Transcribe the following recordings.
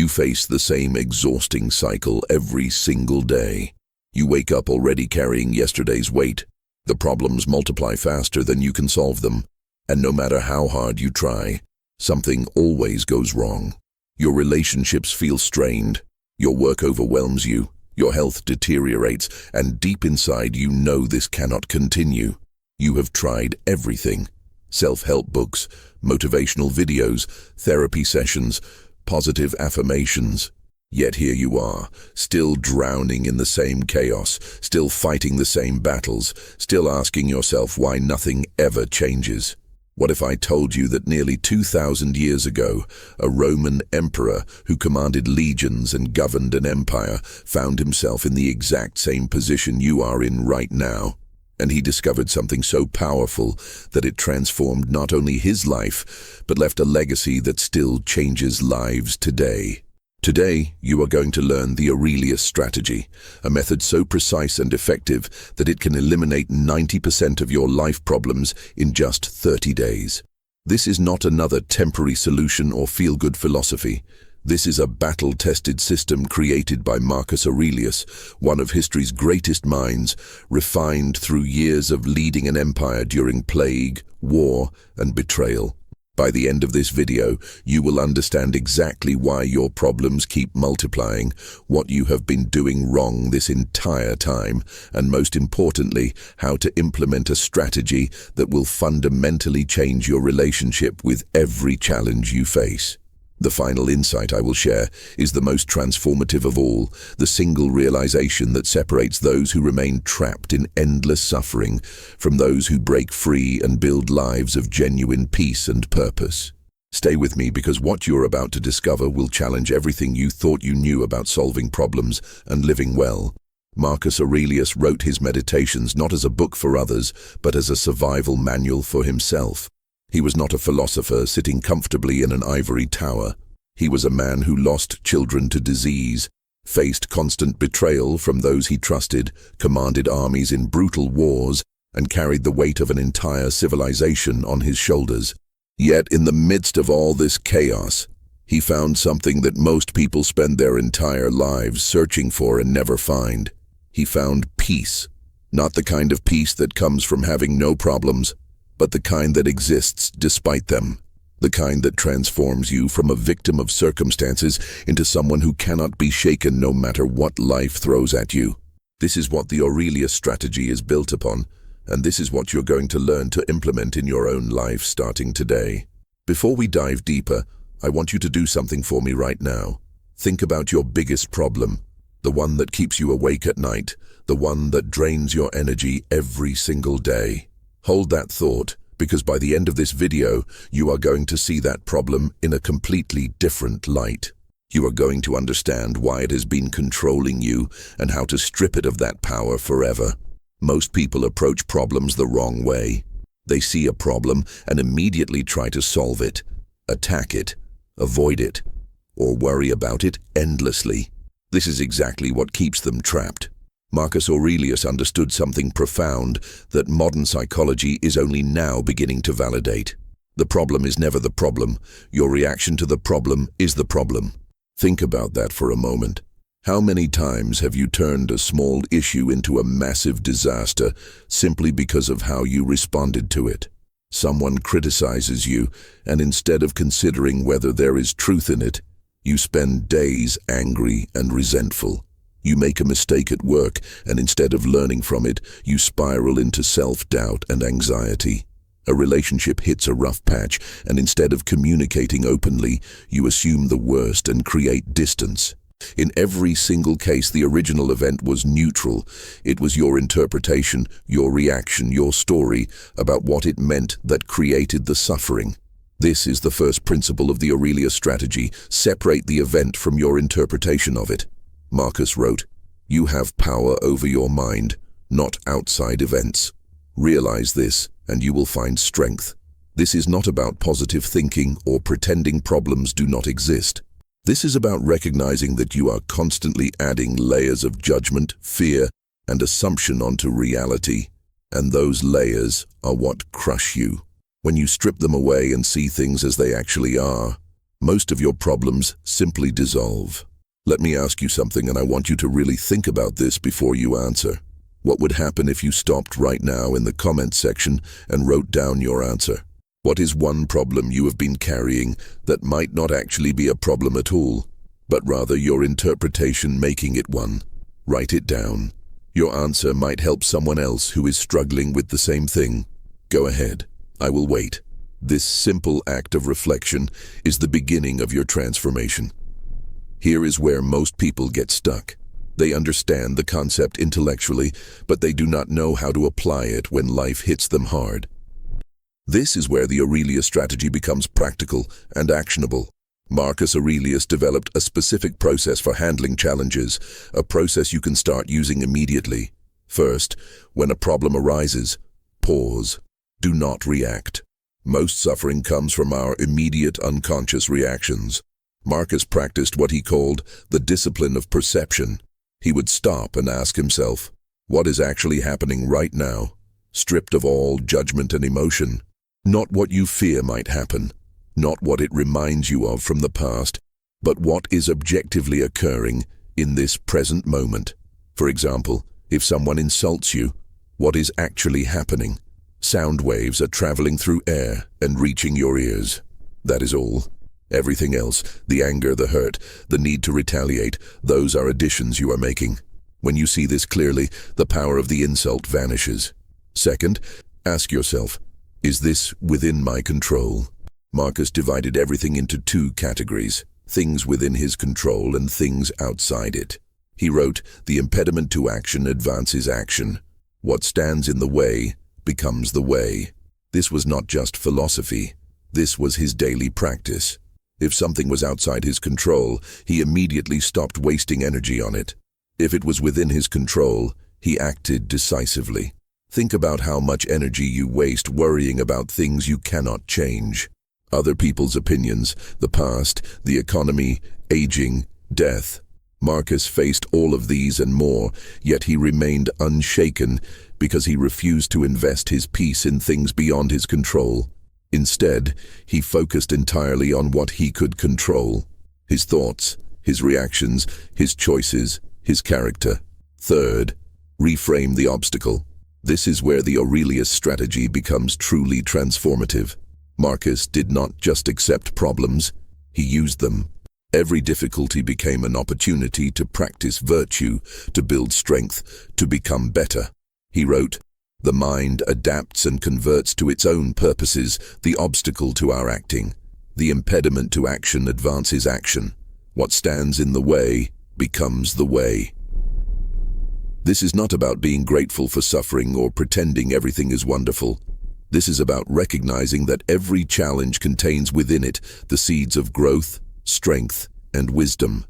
You face the same exhausting cycle every single day. You wake up already carrying yesterday's weight. The problems multiply faster than you can solve them, and no matter how hard you try, something always goes wrong. Your relationships feel strained, your work overwhelms you, your health deteriorates, and deep inside you know this cannot continue. You have tried everything: self-help books, motivational videos, therapy sessions, positive affirmations. Yet here you are, still drowning in the same chaos, still fighting the same battles, still asking yourself why nothing ever changes. What if I told you that nearly 2,000 years ago, a Roman emperor who commanded legions and governed an empire found himself in the exact same position you are in right now? And he discovered something so powerful that it transformed not only his life, but left a legacy that still changes lives today. Today, you are going to learn the Aurélius Strategy, a method so precise and effective that it can eliminate 90% of your life problems in just 30 days. This is not another temporary solution or feel-good philosophy. This is a battle-tested system created by Marcus Aurelius, one of history's greatest minds, refined through years of leading an empire during plague, war, and betrayal. By the end of this video, you will understand exactly why your problems keep multiplying, what you have been doing wrong this entire time, and most importantly, how to implement a strategy that will fundamentally change your relationship with every challenge you face. The final insight I will share is the most transformative of all, the single realization that separates those who remain trapped in endless suffering from those who break free and build lives of genuine peace and purpose. Stay with me, because what you're about to discover will challenge everything you thought you knew about solving problems and living well. Marcus Aurelius wrote his meditations not as a book for others, but as a survival manual for himself. He was not a philosopher sitting comfortably in an ivory tower. He was a man who lost children to disease, faced constant betrayal from those he trusted, commanded armies in brutal wars, and carried the weight of an entire civilization on his shoulders. Yet in the midst of all this chaos, he found something that most people spend their entire lives searching for and never find. He found peace. Not the kind of peace that comes from having no problems, but the kind that exists despite them. The kind that transforms you from a victim of circumstances into someone who cannot be shaken no matter what life throws at you. This is what the Aurélius Strategy is built upon, and this is what you're going to learn to implement in your own life starting today. Before we dive deeper, I want you to do something for me right now. Think about your biggest problem, the one that keeps you awake at night, the one that drains your energy every single day. Hold that thought, because by the end of this video, you are going to see that problem in a completely different light. You are going to understand why it has been controlling you and how to strip it of that power forever. Most people approach problems the wrong way. They see a problem and immediately try to solve it, attack it, avoid it, or worry about it endlessly. This is exactly what keeps them trapped. Marcus Aurelius understood something profound that modern psychology is only now beginning to validate. The problem is never the problem. Your reaction to the problem is the problem. Think about that for a moment. How many times have you turned a small issue into a massive disaster simply because of how you responded to it? Someone criticizes you, and instead of considering whether there is truth in it, you spend days angry and resentful. You make a mistake at work, and instead of learning from it, you spiral into self-doubt and anxiety. A relationship hits a rough patch, and instead of communicating openly, you assume the worst and create distance. In every single case, the original event was neutral. It was your interpretation, your reaction, your story about what it meant that created the suffering. This is the first principle of the Aurélius Strategy: separate the event from your interpretation of it. Marcus wrote, "You have power over your mind, not outside events. Realize this, and you will find strength." This is not about positive thinking or pretending problems do not exist. This is about recognizing that you are constantly adding layers of judgment, fear, and assumption onto reality, and those layers are what crush you. When you strip them away and see things as they actually are, Most of your problems simply dissolve. Let me ask you something, and I want you to really think about this before you answer. What would happen if you stopped right now in the comment section and wrote down your answer? What is one problem you have been carrying that might not actually be a problem at all, but rather your interpretation making it one? Write it down. Your answer might help someone else who is struggling with the same thing. Go ahead. I will wait. This simple act of reflection is the beginning of your transformation. Here is where most people get stuck. They understand the concept intellectually, but they do not know how to apply it when life hits them hard. This is where the Aurélius strategy becomes practical and actionable. Marcus Aurelius developed a specific process for handling challenges, a process you can start using immediately. First, when a problem arises, pause. Do not react. Most suffering comes from our immediate unconscious reactions. Marcus practiced what he called the discipline of perception. He would stop and ask himself, what is actually happening right now, stripped of all judgment and emotion? Not what you fear might happen, not what it reminds you of from the past, but what is objectively occurring in this present moment. For example, if someone insults you, what is actually happening? Sound waves are traveling through air and reaching your ears. That is all. Everything else, the anger, the hurt, the need to retaliate, those are additions you are making. When you see this clearly, the power of the insult vanishes. Second, ask yourself, is this within my control? Marcus divided everything into two categories, things within his control and things outside it. He wrote, the impediment to action advances action. What stands in the way becomes the way. This was not just philosophy. This was his daily practice. If something was outside his control, he immediately stopped wasting energy on it. If it was within his control, he acted decisively. Think about how much energy you waste worrying about things you cannot change. Other people's opinions, the past, the economy, aging, death. Marcus faced all of these and more, yet he remained unshaken because he refused to invest his peace in things beyond his control. Instead, he focused entirely on what he could control: his thoughts, his reactions, his choices, his character. Third, reframe the obstacle. This is where the Aurelius strategy becomes truly transformative. Marcus did not just accept problems, he used them. Every difficulty became an opportunity to practice virtue, to build strength, to become better. He wrote, the mind adapts and converts to its own purposes the obstacle to our acting. The impediment to action advances action. What stands in the way becomes the way. This is not about being grateful for suffering or pretending everything is wonderful. This is about recognizing that every challenge contains within it the seeds of growth, strength, and wisdom.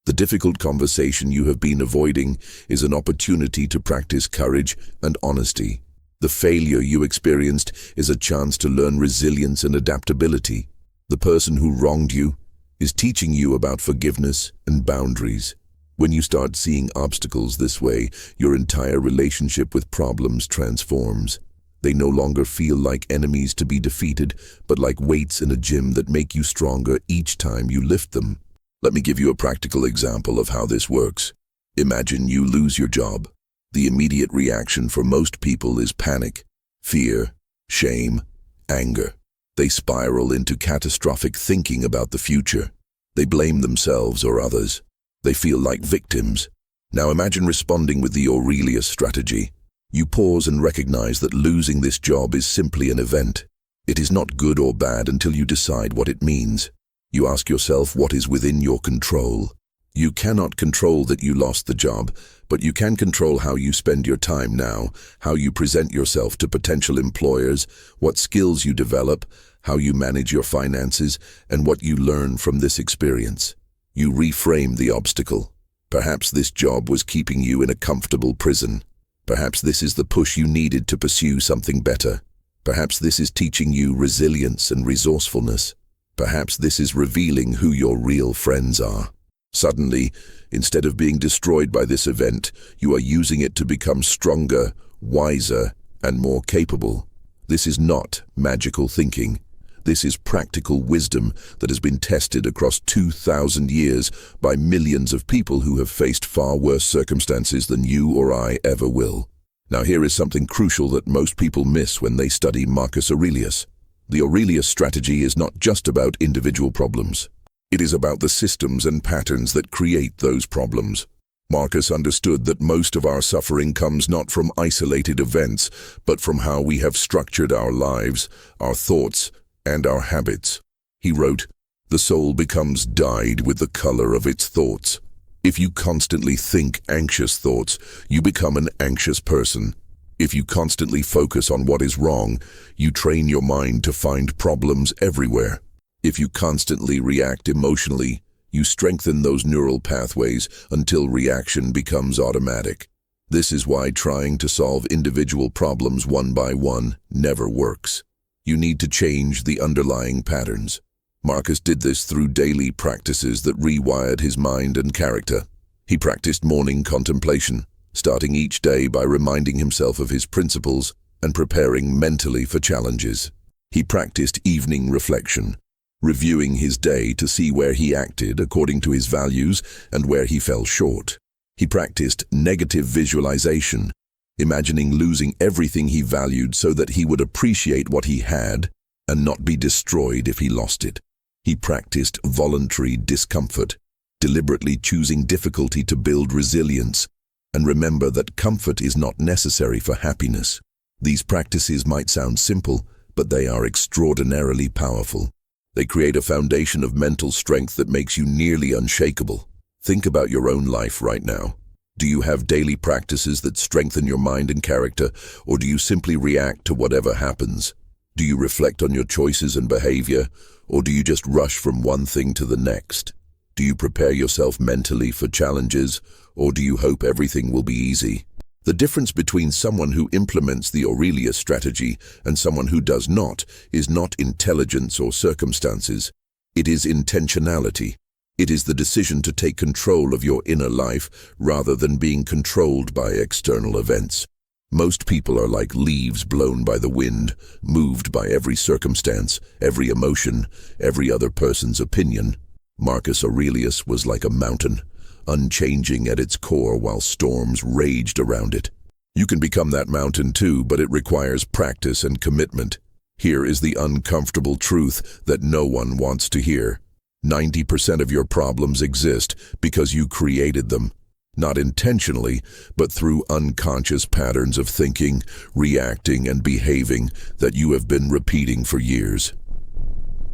The difficult conversation you have been avoiding is an opportunity to practice courage and honesty. The failure you experienced is a chance to learn resilience and adaptability. The person who wronged you is teaching you about forgiveness and boundaries. When you start seeing obstacles this way, your entire relationship with problems transforms. They no longer feel like enemies to be defeated, but like weights in a gym that make you stronger each time you lift them. Let me give you a practical example of how this works. Imagine you lose your job. The immediate reaction for most people is panic, fear, shame, anger. They spiral into catastrophic thinking about the future. They blame themselves or others. They feel like victims. Now imagine responding with the Aurelius strategy. You pause and recognize that losing this job is simply an event. It is not good or bad until you decide what it means. You ask yourself what is within your control. You cannot control that you lost the job, but you can control how you spend your time now, how you present yourself to potential employers, what skills you develop, how you manage your finances, and what you learn from this experience. You reframe the obstacle. Perhaps this job was keeping you in a comfortable prison. Perhaps this is the push you needed to pursue something better. Perhaps this is teaching you resilience and resourcefulness. Perhaps this is revealing who your real friends are. Suddenly, instead of being destroyed by this event, you are using it to become stronger, wiser, and more capable. This is not magical thinking. This is practical wisdom that has been tested across 2,000 years by millions of people who have faced far worse circumstances than you or I ever will. Now here is something crucial that most people miss when they study Marcus Aurelius. The Aurelius strategy is not just about individual problems. It is about the systems and patterns that create those problems. Marcus understood that most of our suffering comes not from isolated events, but from how we have structured our lives, our thoughts, and our habits. He wrote, "The soul becomes dyed with the color of its thoughts." If you constantly think anxious thoughts, you become an anxious person. If you constantly focus on what is wrong, you train your mind to find problems everywhere. If you constantly react emotionally, you strengthen those neural pathways until reaction becomes automatic. This is why trying to solve individual problems one by one never works. You need to change the underlying patterns. Marcus did this through daily practices that rewired his mind and character. He practiced morning contemplation, starting each day by reminding himself of his principles and preparing mentally for challenges. He practiced evening reflection, reviewing his day to see where he acted according to his values and where he fell short. He practiced negative visualization, imagining losing everything he valued so that he would appreciate what he had and not be destroyed if he lost it. He practiced voluntary discomfort, deliberately choosing difficulty to build resilience, and remember that comfort is not necessary for happiness. These practices might sound simple, but they are extraordinarily powerful. They create a foundation of mental strength that makes you nearly unshakable. Think about your own life right now. Do you have daily practices that strengthen your mind and character, or do you simply react to whatever happens? Do you reflect on your choices and behavior, or do you just rush from one thing to the next? Do you prepare yourself mentally for challenges, or do you hope everything will be easy? The difference between someone who implements the Aurelius strategy and someone who does not is not intelligence or circumstances. It is intentionality. It is the decision to take control of your inner life rather than being controlled by external events. Most people are like leaves blown by the wind, moved by every circumstance, every emotion, every other person's opinion. Marcus Aurelius was like a mountain, unchanging at its core while storms raged around it. You can become that mountain too, but it requires practice and commitment. Here is the uncomfortable truth that no one wants to hear. 90% of your problems exist because you created them. Not intentionally, but through unconscious patterns of thinking, reacting, and behaving that you have been repeating for years.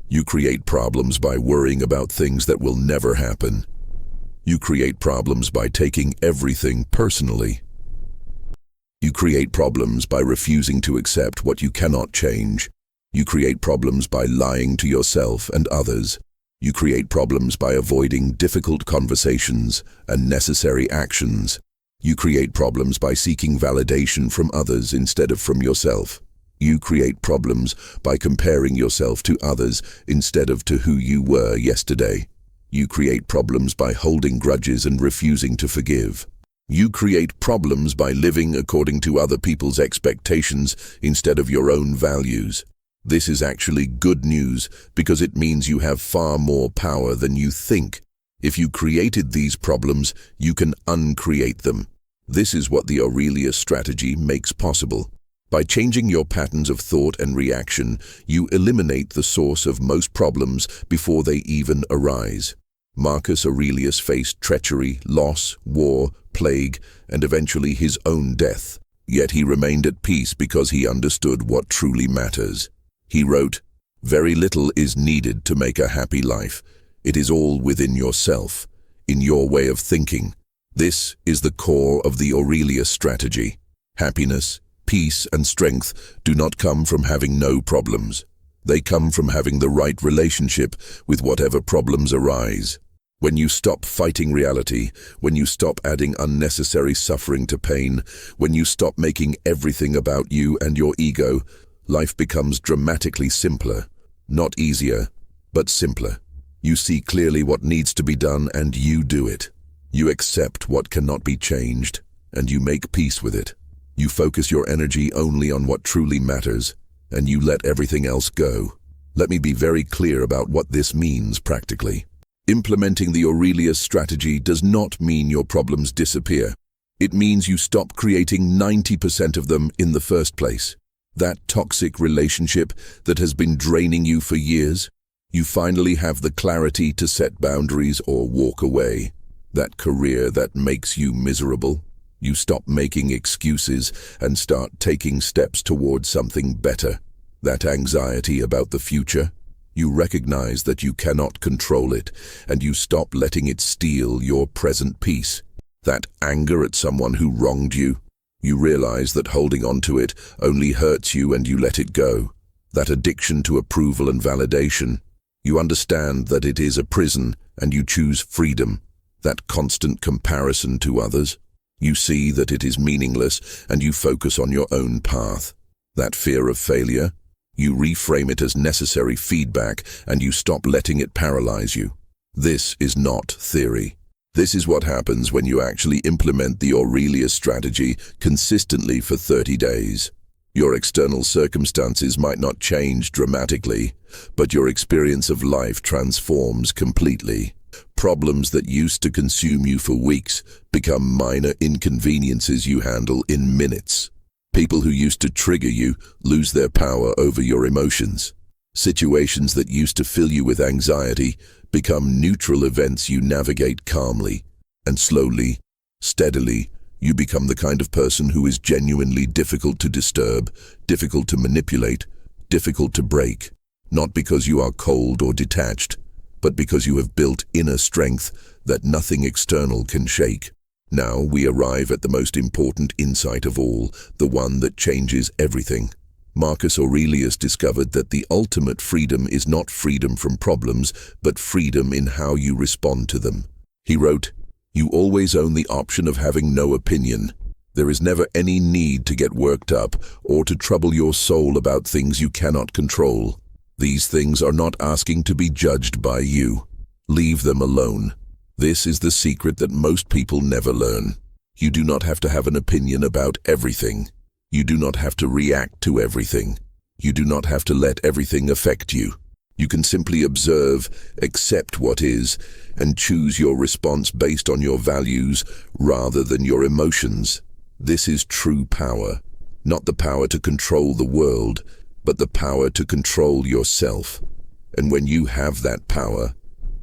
You create problems by worrying about things that will never happen. You create problems by taking everything personally. You create problems by refusing to accept what you cannot change. You create problems by lying to yourself and others. You create problems by avoiding difficult conversations and necessary actions. You create problems by seeking validation from others instead of from yourself. You create problems by comparing yourself to others instead of to who you were yesterday. You create problems by holding grudges and refusing to forgive. You create problems by living according to other people's expectations instead of your own values. This is actually good news because it means you have far more power than you think. If you created these problems, you can uncreate them. This is what the Aurelius strategy makes possible. By changing your patterns of thought and reaction, you eliminate the source of most problems before they even arise. Marcus Aurelius faced treachery, loss, war, plague, and eventually his own death. Yet he remained at peace because he understood what truly matters. He wrote, "Very little is needed to make a happy life. It is all within yourself, in your way of thinking. This is the core of the Aurelius strategy. Happiness, peace, and strength do not come from having no problems. They come from having the right relationship with whatever problems arise. When you stop fighting reality, when you stop adding unnecessary suffering to pain, when you stop making everything about you and your ego, life becomes dramatically simpler. Not easier, but simpler. You see clearly what needs to be done and you do it. You accept what cannot be changed, and you make peace with it. You focus your energy only on what truly matters, and you let everything else go. Let me be very clear about what this means practically. Implementing the Aurélius strategy does not mean your problems disappear. It means you stop creating 90% of them in the first place. That toxic relationship that has been draining you for years, you finally have the clarity to set boundaries or walk away. That career that makes you miserable, you stop making excuses and start taking steps towards something better. That anxiety about the future, you recognize that you cannot control it and you stop letting it steal your present peace. That anger at someone who wronged you, you realize that holding on to it only hurts you and you let it go. That addiction to approval and validation, you understand that it is a prison and you choose freedom. That constant comparison to others, you see that it is meaningless and you focus on your own path. That fear of failure, you reframe it as necessary feedback and you stop letting it paralyze you. This is not theory. This is what happens when you actually implement the Aurélius strategy consistently for 30 days. Your external circumstances might not change dramatically, but your experience of life transforms completely. Problems that used to consume you for weeks become minor inconveniences you handle in minutes. People who used to trigger you lose their power over your emotions. Situations that used to fill you with anxiety become neutral events you navigate calmly. And slowly, steadily, you become the kind of person who is genuinely difficult to disturb, difficult to manipulate, difficult to break. Not because you are cold or detached, but because you have built inner strength that nothing external can shake. Now we arrive at the most important insight of all, the one that changes everything. Marcus Aurelius discovered that the ultimate freedom is not freedom from problems, but freedom in how you respond to them. He wrote, "You always own the option of having no opinion. There is never any need to get worked up or to trouble your soul about things you cannot control. These things are not asking to be judged by you. Leave them alone." This is the secret that most people never learn. You do not have to have an opinion about everything. You do not have to react to everything. You do not have to let everything affect you. You can simply observe, accept what is, and choose your response based on your values rather than your emotions. This is true power. Not the power to control the world, but the power to control yourself. And when you have that power,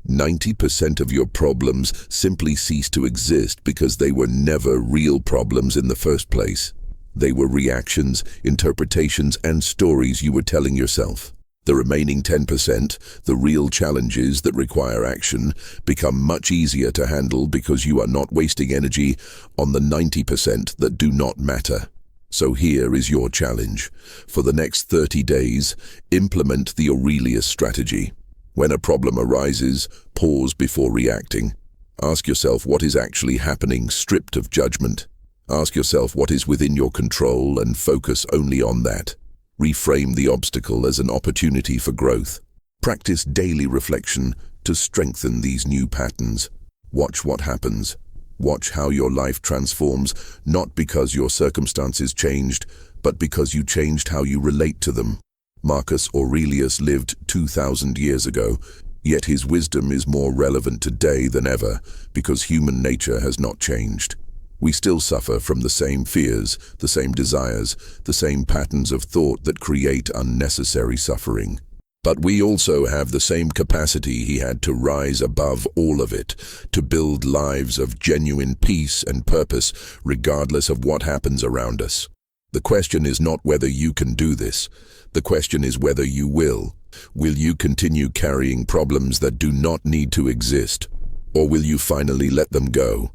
90% of your problems simply cease to exist because they were never real problems in the first place. They were reactions, interpretations, and stories you were telling yourself. The remaining 10%, the real challenges that require action, become much easier to handle because you are not wasting energy on the 90% that do not matter. So here is your challenge. For the next 30 days, implement the Aurélius strategy. When a problem arises, pause before reacting. Ask yourself what is actually happening, stripped of judgment. Ask yourself what is within your control and focus only on that. Reframe the obstacle as an opportunity for growth. Practice daily reflection to strengthen these new patterns. Watch what happens. Watch how your life transforms, not because your circumstances changed, but because you changed how you relate to them. Marcus Aurelius lived 2,000 years ago, yet his wisdom is more relevant today than ever because human nature has not changed. We still suffer from the same fears, the same desires, the same patterns of thought that create unnecessary suffering. But we also have the same capacity he had to rise above all of it, to build lives of genuine peace and purpose regardless of what happens around us. The question is not whether you can do this. The question is whether you will. Will you continue carrying problems that do not need to exist? Or will you finally let them go?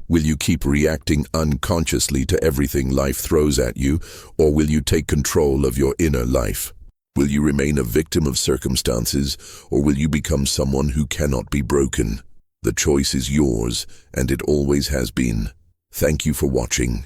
Will you keep reacting unconsciously to everything life throws at you, or will you take control of your inner life? Will you remain a victim of circumstances, or will you become someone who cannot be broken? The choice is yours, and it always has been. Thank you for watching.